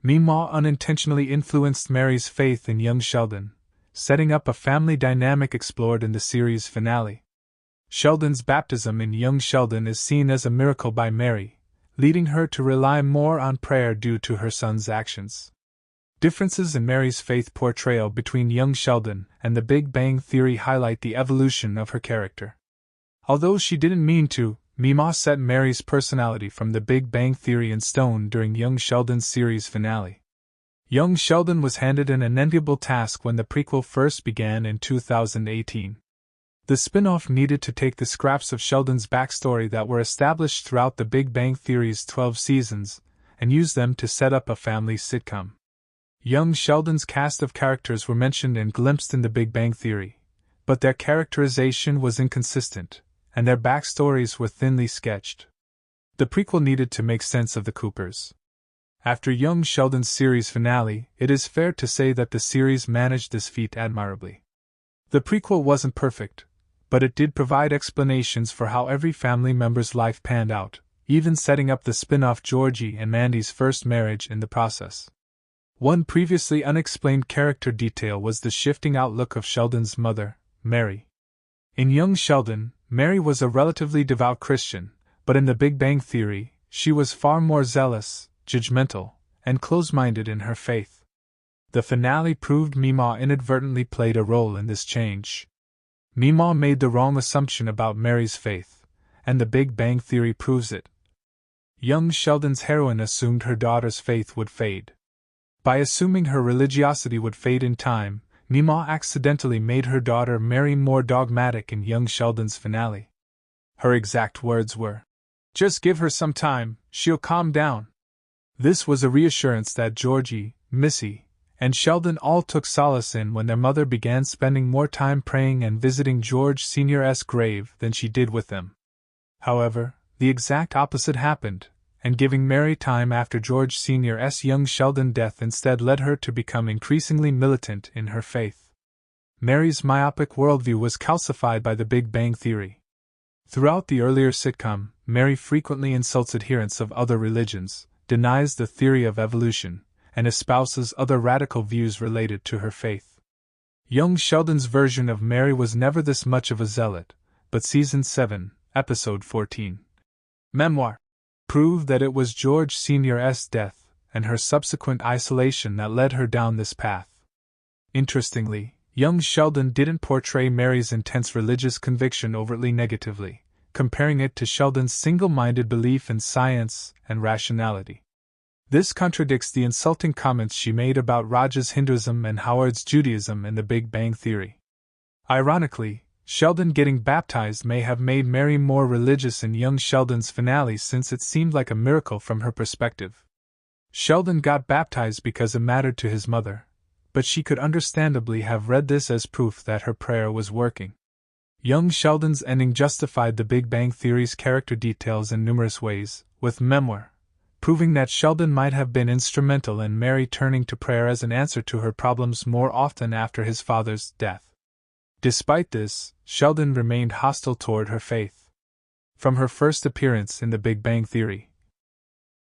Meemaw unintentionally influenced Mary's faith in young Sheldon, setting up a family dynamic explored in the series finale. Sheldon's baptism in young Sheldon is seen as a miracle by Mary, leading her to rely more on prayer due to her son's actions. Differences in Mary's faith portrayal between young Sheldon and The Big Bang Theory highlight the evolution of her character. Although she didn't mean to, Meemaw set Mary's personality from The Big Bang Theory in stone during young Sheldon's series finale. Young Sheldon was handed an unenviable task when the prequel first began in 2018. The spin-off needed to take the scraps of Sheldon's backstory that were established throughout The Big Bang Theory's 12 seasons and use them to set up a family sitcom. Young Sheldon's cast of characters were mentioned and glimpsed in The Big Bang Theory, but their characterization was inconsistent, and their backstories were thinly sketched. The prequel needed to make sense of the Coopers. After young Sheldon's series finale, it is fair to say that the series managed this feat admirably. The prequel wasn't perfect, but it did provide explanations for how every family member's life panned out, even setting up the spin-off Georgie and Mandy's first marriage in the process. One previously unexplained character detail was the shifting outlook of Sheldon's mother, Mary. In young Sheldon, Mary was a relatively devout Christian, but in The Big Bang Theory, she was far more zealous, judgmental, and close-minded in her faith. The finale proved Meemaw inadvertently played a role in this change. Meemaw made the wrong assumption about Mary's faith, and The Big Bang Theory proves it. Young Sheldon's heroine assumed her daughter's faith would fade. By assuming her religiosity would fade in time, Meemaw accidentally made her daughter Mary more dogmatic in young Sheldon's finale. Her exact words were, "Just give her some time, she'll calm down." This was a reassurance that Georgie, Missy, and Sheldon all took solace in when their mother began spending more time praying and visiting George Sr.'s grave than she did with them. However, the exact opposite happened, and giving Mary time after George Sr.'s young Sheldon death instead led her to become increasingly militant in her faith. Mary's myopic worldview was calcified by The Big Bang Theory. Throughout the earlier sitcom, Mary frequently insults adherents of other religions, denies the theory of evolution, and espouses other radical views related to her faith. Young Sheldon's version of Mary was never this much of a zealot, but Season 7, Episode 14, Meemaw, proved that it was George Sr.'s death and her subsequent isolation that led her down this path. Interestingly, young Sheldon didn't portray Mary's intense religious conviction overtly negatively, comparing it to Sheldon's single-minded belief in science and rationality. This contradicts the insulting comments she made about Raj's Hinduism and Howard's Judaism in The Big Bang Theory. Ironically, Sheldon getting baptized may have made Mary more religious in young Sheldon's finale since it seemed like a miracle from her perspective. Sheldon got baptized because it mattered to his mother, but she could understandably have read this as proof that her prayer was working. Young Sheldon's ending justified The Big Bang Theory's character details in numerous ways, with Meemaw proving that Sheldon might have been instrumental in Mary turning to prayer as an answer to her problems more often after his father's death. Despite this, Sheldon remained hostile toward her faith. From her first appearance in The Big Bang Theory,